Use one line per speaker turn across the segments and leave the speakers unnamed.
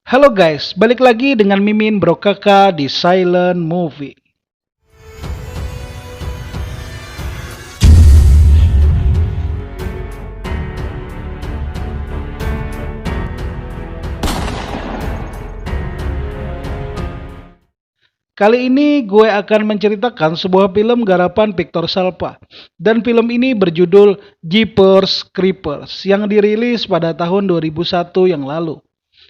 Halo guys, balik lagi dengan Mimin Bro Kakak di Silent Movie. Kali ini gue akan menceritakan sebuah film garapan Victor Salva. Dan film ini berjudul Jeepers Creepers yang dirilis pada tahun 2001 yang lalu.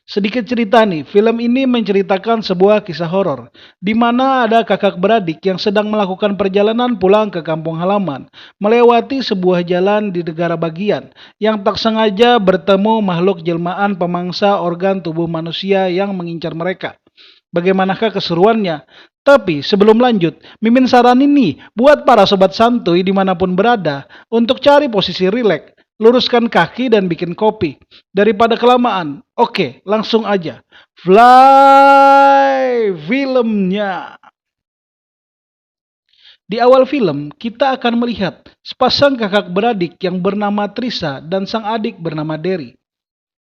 Sedikit cerita nih, film ini menceritakan sebuah kisah horor di mana ada kakak beradik yang sedang melakukan perjalanan pulang ke kampung halaman, melewati sebuah jalan di negara bagian yang tak sengaja bertemu makhluk jelmaan pemangsa organ tubuh manusia yang mengincar mereka. Bagaimanakah keseruannya? Tapi sebelum lanjut, Mimin saranin nih buat para sobat santuy dimanapun berada untuk cari posisi rileks, luruskan kaki dan bikin kopi. Daripada kelamaan, oke langsung aja. Fly filmnya. Di awal film, kita akan melihat sepasang kakak beradik yang bernama Trisa dan sang adik bernama Derry.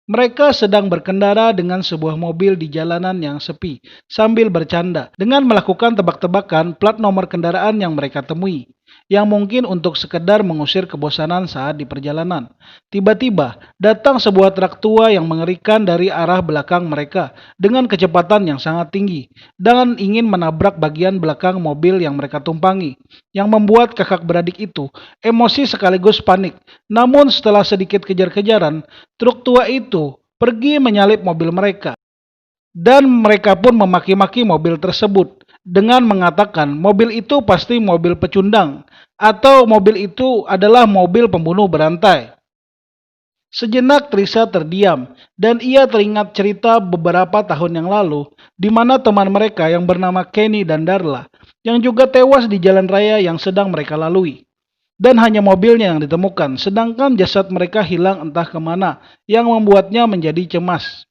Mereka sedang berkendara dengan sebuah mobil di jalanan yang sepi, sambil bercanda dengan melakukan tebak-tebakan plat nomor kendaraan yang mereka temui, yang mungkin untuk sekedar mengusir kebosanan saat di perjalanan. Tiba-tiba, datang sebuah truk tua yang mengerikan dari arah belakang mereka dengan kecepatan yang sangat tinggi, dan ingin menabrak bagian belakang mobil yang mereka tumpangi, yang membuat kakak beradik itu emosi sekaligus panik. Namun setelah sedikit kejar-kejaran, truk tua itu pergi menyalip mobil mereka, dan mereka pun memaki-maki mobil tersebut dengan mengatakan mobil itu pasti mobil pecundang atau mobil itu adalah mobil pembunuh berantai. Sejenak Trisa terdiam dan ia teringat cerita beberapa tahun yang lalu di mana teman mereka yang bernama Kenny dan Darla yang juga tewas di jalan raya yang sedang mereka lalui. Dan hanya mobilnya yang ditemukan, sedangkan jasad mereka hilang entah kemana, yang membuatnya menjadi cemas.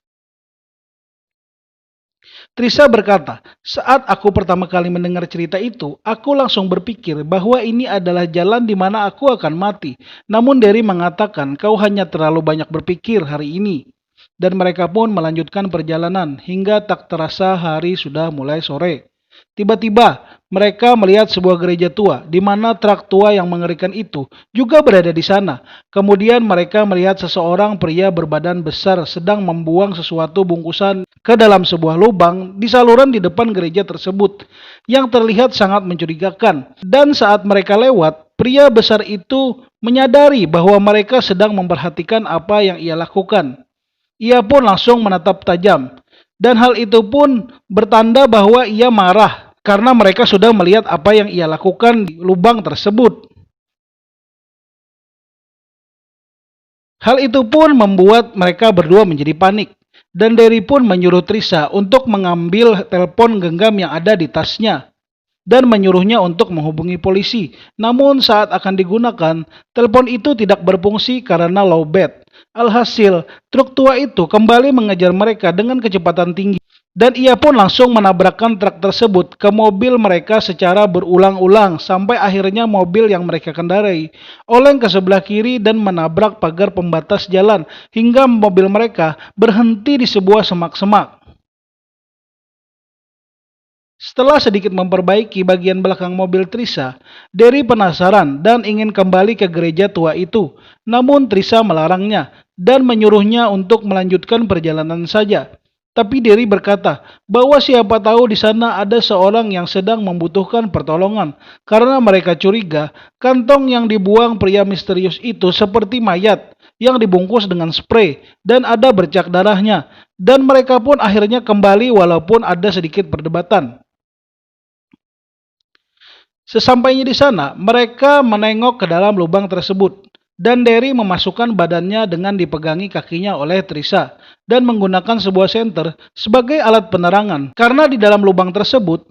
Trisa berkata, saat aku pertama kali mendengar cerita itu, aku langsung berpikir bahwa ini adalah jalan di mana aku akan mati. Namun Derry mengatakan, kau hanya terlalu banyak berpikir hari ini. Dan mereka pun melanjutkan perjalanan hingga tak terasa hari sudah mulai sore. Tiba-tiba, mereka melihat sebuah gereja tua, di mana truk tua yang mengerikan itu juga berada di sana. Kemudian mereka melihat seseorang pria berbadan besar sedang membuang sesuatu bungkusan ke dalam sebuah lubang di saluran di depan gereja tersebut, yang terlihat sangat mencurigakan. Dan saat mereka lewat, pria besar itu menyadari bahwa mereka sedang memperhatikan apa yang ia lakukan. Ia pun langsung menatap tajam. Dan hal itu pun bertanda bahwa ia marah karena mereka sudah melihat apa yang ia lakukan di lubang tersebut. Hal itu pun membuat mereka berdua menjadi panik. Dan Derry pun menyuruh Trisa untuk mengambil telepon genggam yang ada di tasnya dan menyuruhnya untuk menghubungi polisi. Namun saat akan digunakan, telepon itu tidak berfungsi karena lowbat. Alhasil, truk tua itu kembali mengejar mereka dengan kecepatan tinggi. Dan ia pun langsung menabrakkan truk tersebut ke mobil mereka secara berulang-ulang sampai akhirnya mobil yang mereka kendarai oleng ke sebelah kiri dan menabrak pagar pembatas jalan hingga mobil mereka berhenti di sebuah semak-semak. Setelah sedikit memperbaiki bagian belakang mobil Trisa, Derry penasaran dan ingin kembali ke gereja tua itu. Namun Trisa melarangnya dan menyuruhnya untuk melanjutkan perjalanan saja. Tapi Derry berkata bahwa siapa tahu di sana ada seorang yang sedang membutuhkan pertolongan karena mereka curiga kantong yang dibuang pria misterius itu seperti mayat yang dibungkus dengan spray dan ada bercak darahnya. Dan mereka pun akhirnya kembali walaupun ada sedikit perdebatan. Sesampainya di sana, mereka menengok ke dalam lubang tersebut, dan Derry memasukkan badannya dengan dipegangi kakinya oleh Trisa, dan menggunakan sebuah senter sebagai alat penerangan, karena di dalam lubang tersebut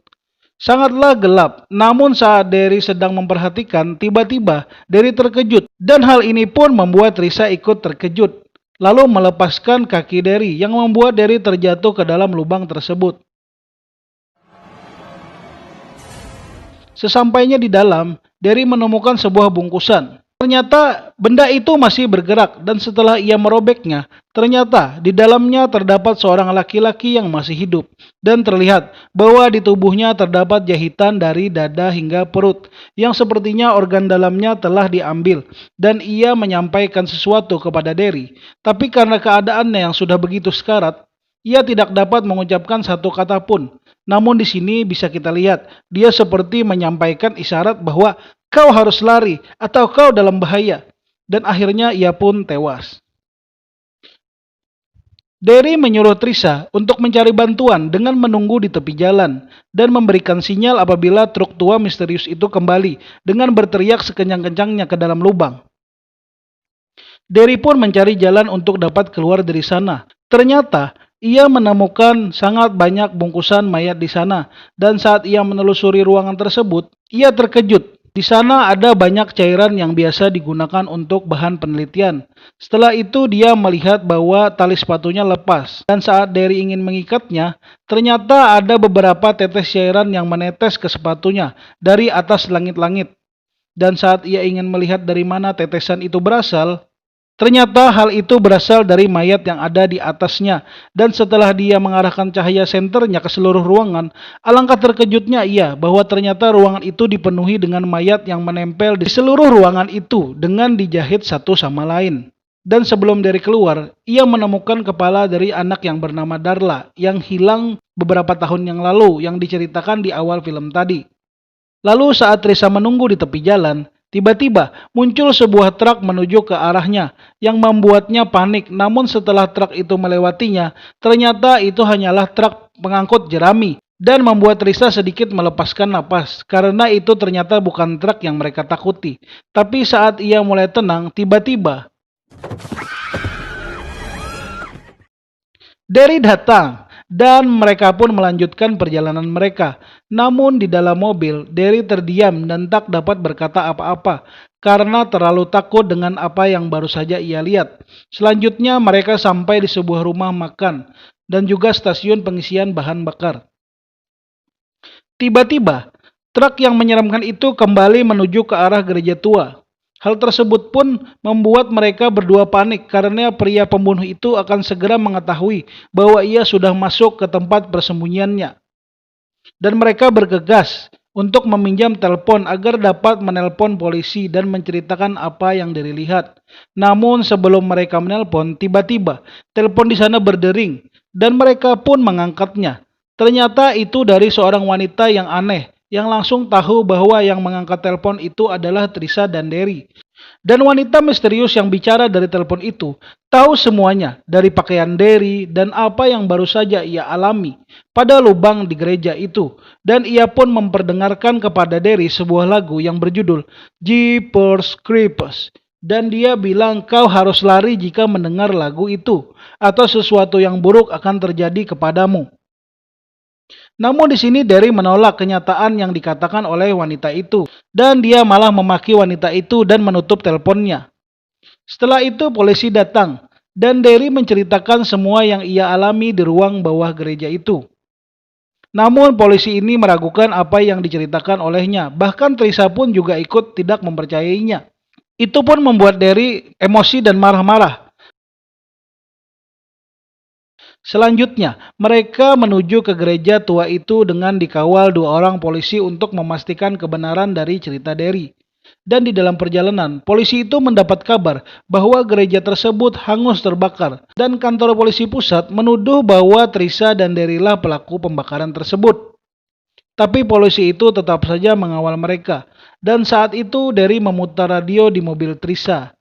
sangatlah gelap. Namun saat Derry sedang memperhatikan, tiba-tiba Derry terkejut, dan hal ini pun membuat Trisa ikut terkejut, lalu melepaskan kaki Derry yang membuat Derry terjatuh ke dalam lubang tersebut. Sesampainya di dalam, Derry menemukan sebuah bungkusan. Ternyata benda itu masih bergerak dan setelah ia merobeknya, ternyata di dalamnya terdapat seorang laki-laki yang masih hidup dan terlihat bahwa di tubuhnya terdapat jahitan dari dada hingga perut yang sepertinya organ dalamnya telah diambil dan ia menyampaikan sesuatu kepada Derry. Tapi karena keadaannya yang sudah begitu sekarat, ia tidak dapat mengucapkan satu kata pun. Namun di sini bisa kita lihat, dia seperti menyampaikan isyarat bahwa kau harus lari atau kau dalam bahaya. Dan akhirnya ia pun tewas. Derry menyuruh Trisha untuk mencari bantuan dengan menunggu di tepi jalan dan memberikan sinyal apabila truk tua misterius itu kembali dengan berteriak sekencang-kencangnya ke dalam lubang. Derry pun mencari jalan untuk dapat keluar dari sana. Ternyata ia menemukan sangat banyak bungkusan mayat di sana dan saat ia menelusuri ruangan tersebut, ia terkejut. Di sana ada banyak cairan yang biasa digunakan untuk bahan penelitian. Setelah itu dia melihat bahwa tali sepatunya lepas dan saat Derry ingin mengikatnya, ternyata ada beberapa tetes cairan yang menetes ke sepatunya dari atas langit-langit. Dan saat ia ingin melihat dari mana tetesan itu berasal, ternyata hal itu berasal dari mayat yang ada di atasnya. Dan setelah dia mengarahkan cahaya senternya ke seluruh ruangan, alangkah terkejutnya ia bahwa ternyata ruangan itu dipenuhi dengan mayat yang menempel di seluruh ruangan itu dengan dijahit satu sama lain. Dan sebelum dari keluar, ia menemukan kepala dari anak yang bernama Darla yang hilang beberapa tahun yang lalu yang diceritakan di awal film tadi. Lalu saat Trisha menunggu di tepi jalan, tiba-tiba muncul sebuah truk menuju ke arahnya yang membuatnya panik. Namun setelah truk itu melewatinya, ternyata itu hanyalah truk pengangkut jerami dan membuat Trisha sedikit melepaskan napas karena itu ternyata bukan truk yang mereka takuti. Tapi saat ia mulai tenang, tiba-tiba Derry datang dan mereka pun melanjutkan perjalanan mereka. Namun di dalam mobil, Derry terdiam dan tak dapat berkata apa-apa karena terlalu takut dengan apa yang baru saja ia lihat. Selanjutnya mereka sampai di sebuah rumah makan dan juga stasiun pengisian bahan bakar. Tiba-tiba, truk yang menyeramkan itu kembali menuju ke arah gereja tua. Hal tersebut pun membuat mereka berdua panik karena pria pembunuh itu akan segera mengetahui bahwa ia sudah masuk ke tempat persembunyiannya. Dan mereka bergegas untuk meminjam telepon agar dapat menelpon polisi dan menceritakan apa yang dilihat. Namun sebelum mereka menelpon, tiba-tiba telepon di sana berdering dan mereka pun mengangkatnya. Ternyata itu dari seorang wanita yang aneh yang langsung tahu bahwa yang mengangkat telepon itu adalah Trisha dan Derry. Dan wanita misterius yang bicara dari telepon itu tahu semuanya dari pakaian Derry dan apa yang baru saja ia alami pada lubang di gereja itu. Dan ia pun memperdengarkan kepada Derry sebuah lagu yang berjudul Jeepers Creepers. Dan dia bilang kau harus lari jika mendengar lagu itu atau sesuatu yang buruk akan terjadi kepadamu. Namun di sini Derry menolak kenyataan yang dikatakan oleh wanita itu dan dia malah memaki wanita itu dan menutup teleponnya. Setelah itu polisi datang dan Derry menceritakan semua yang ia alami di ruang bawah gereja itu. Namun polisi ini meragukan apa yang diceritakan olehnya. Bahkan Trisha pun juga ikut tidak mempercayainya. Itu pun membuat Derry emosi dan marah-marah. Selanjutnya, mereka menuju ke gereja tua itu dengan dikawal dua orang polisi untuk memastikan kebenaran dari cerita Derry. Dan di dalam perjalanan, polisi itu mendapat kabar bahwa gereja tersebut hangus terbakar. Dan kantor polisi pusat menuduh bahwa Trisha dan Derry lah pelaku pembakaran tersebut. Tapi polisi itu tetap saja mengawal mereka. Dan saat itu Derry memutar radio di mobil Trisha.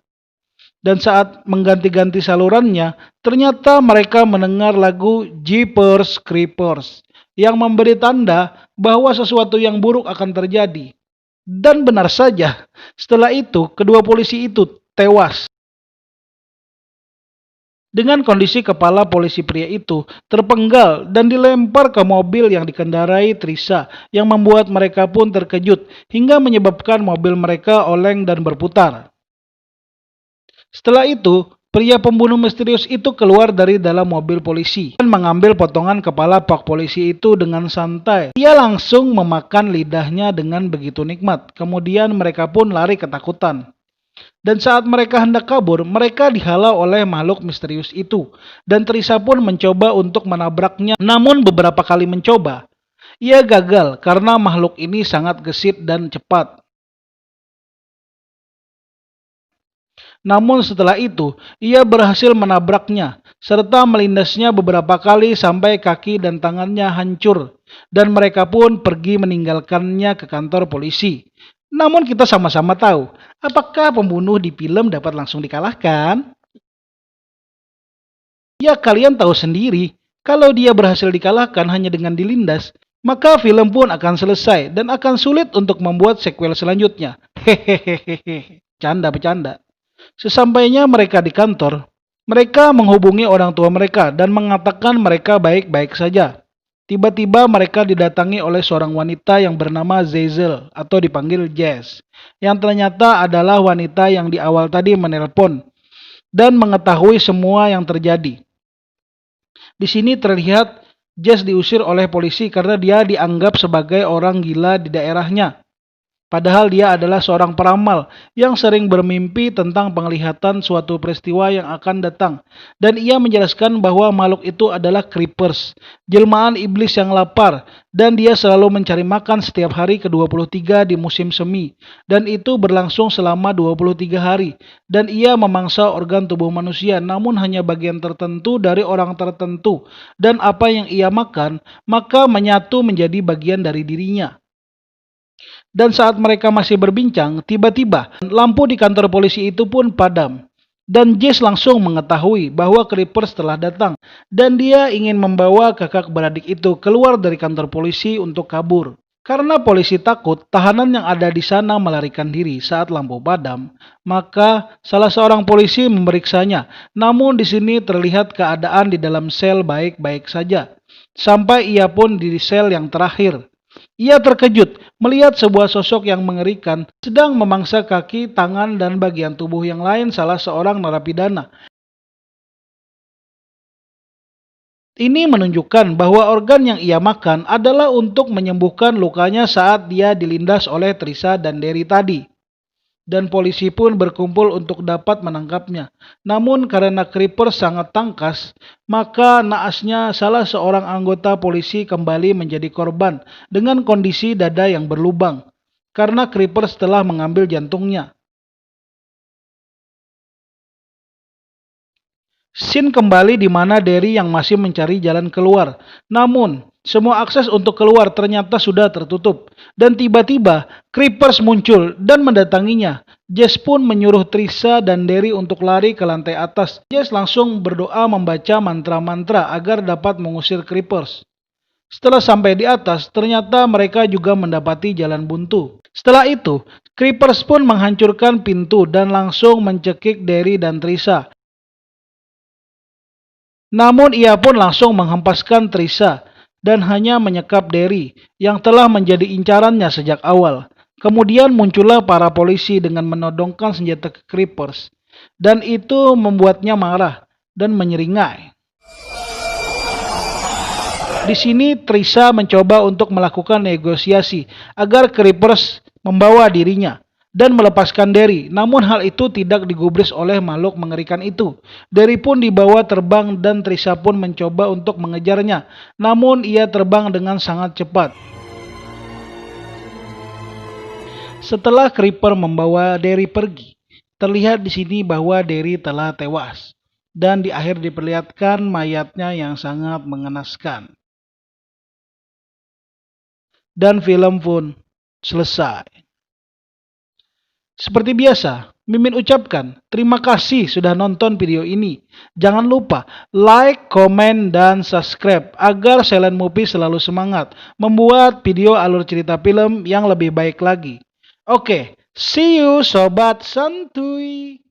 Dan saat mengganti-ganti salurannya, ternyata mereka mendengar lagu Jeepers Creepers yang memberi tanda bahwa sesuatu yang buruk akan terjadi. Dan benar saja, setelah itu kedua polisi itu tewas. Dengan kondisi kepala polisi pria itu terpenggal dan dilempar ke mobil yang dikendarai Trisha yang membuat mereka pun terkejut hingga menyebabkan mobil mereka oleng dan berputar. Setelah itu, pria pembunuh misterius itu keluar dari dalam mobil polisi dan mengambil potongan kepala pak polisi itu dengan santai. Ia langsung memakan lidahnya dengan begitu nikmat. Kemudian mereka pun lari ketakutan. Dan saat mereka hendak kabur, mereka dihalau oleh makhluk misterius itu. Dan Trisa pun mencoba untuk menabraknya, namun beberapa kali mencoba, ia gagal karena makhluk ini sangat gesit dan cepat. Namun setelah itu, ia berhasil menabraknya, serta melindasnya beberapa kali sampai kaki dan tangannya hancur. Dan mereka pun pergi meninggalkannya ke kantor polisi. Namun kita sama-sama tahu, apakah pembunuh di film dapat langsung dikalahkan? Ya kalian tahu sendiri, kalau dia berhasil dikalahkan hanya dengan dilindas, maka film pun akan selesai dan akan sulit untuk membuat sequel selanjutnya. Hehehehe, canda-bercanda. Sesampainya mereka di kantor, mereka menghubungi orang tua mereka dan mengatakan mereka baik-baik saja. Tiba-tiba mereka didatangi oleh seorang wanita yang bernama Zazel atau dipanggil Jess, yang ternyata adalah wanita yang di awal tadi menelpon dan mengetahui semua yang terjadi. Di sini terlihat Jess diusir oleh polisi karena dia dianggap sebagai orang gila di daerahnya. Padahal dia adalah seorang peramal yang sering bermimpi tentang penglihatan suatu peristiwa yang akan datang. Dan ia menjelaskan bahwa makhluk itu adalah creepers, jelmaan iblis yang lapar. Dan dia selalu mencari makan setiap hari ke-23 di musim semi. Dan itu berlangsung selama 23 hari. Dan ia memangsa organ tubuh manusia namun hanya bagian tertentu dari orang tertentu. Dan apa yang ia makan, maka menyatu menjadi bagian dari dirinya. Dan saat mereka masih berbincang, tiba-tiba lampu di kantor polisi itu pun padam. Dan Jess langsung mengetahui bahwa Creepers telah datang. Dan dia ingin membawa kakak beradik itu keluar dari kantor polisi untuk kabur. Karena polisi takut tahanan yang ada di sana melarikan diri saat lampu padam, maka salah seorang polisi memeriksanya. Namun di sini terlihat keadaan di dalam sel baik-baik saja. Sampai ia pun di sel yang terakhir. Ia terkejut melihat sebuah sosok yang mengerikan sedang memangsa kaki, tangan, dan bagian tubuh yang lain salah seorang narapidana. Ini menunjukkan bahwa organ yang ia makan adalah untuk menyembuhkan lukanya saat dia dilindas oleh Trisa dan Derry tadi. Dan polisi pun berkumpul untuk dapat menangkapnya. Namun karena Creeper sangat tangkas, maka naasnya salah seorang anggota polisi kembali menjadi korban dengan kondisi dada yang berlubang. Karena Creeper telah mengambil jantungnya. Scene kembali di mana Derry yang masih mencari jalan keluar. Namun, semua akses untuk keluar ternyata sudah tertutup. Dan tiba-tiba, Creepers muncul dan mendatanginya. Jess pun menyuruh Trisa dan Derry untuk lari ke lantai atas. Jess langsung berdoa membaca mantra-mantra agar dapat mengusir Creepers. Setelah sampai di atas, ternyata mereka juga mendapati jalan buntu. Setelah itu, Creepers pun menghancurkan pintu dan langsung mencekik Derry dan Trisa. Namun ia pun langsung menghempaskan Trisa dan hanya menyekap Derry yang telah menjadi incarannya sejak awal. Kemudian muncullah para polisi dengan menodongkan senjata ke Creepers. Dan itu membuatnya marah dan menyeringai. Di sini Trisa mencoba untuk melakukan negosiasi agar Creepers membawa dirinya dan melepaskan Derry. Namun hal itu tidak digubris oleh makhluk mengerikan itu. Derry pun dibawa terbang dan Trisa pun mencoba untuk mengejarnya. Namun ia terbang dengan sangat cepat. Setelah Creeper membawa Derry pergi, terlihat di sini bahwa Derry telah tewas. Dan di akhir diperlihatkan mayatnya yang sangat mengenaskan. Dan film pun selesai. Seperti biasa, Mimin ucapkan terima kasih sudah nonton video ini. Jangan lupa like, komen, dan subscribe agar Silent Movie selalu semangat membuat video alur cerita film yang lebih baik lagi. Oke, see you Sobat Santuy.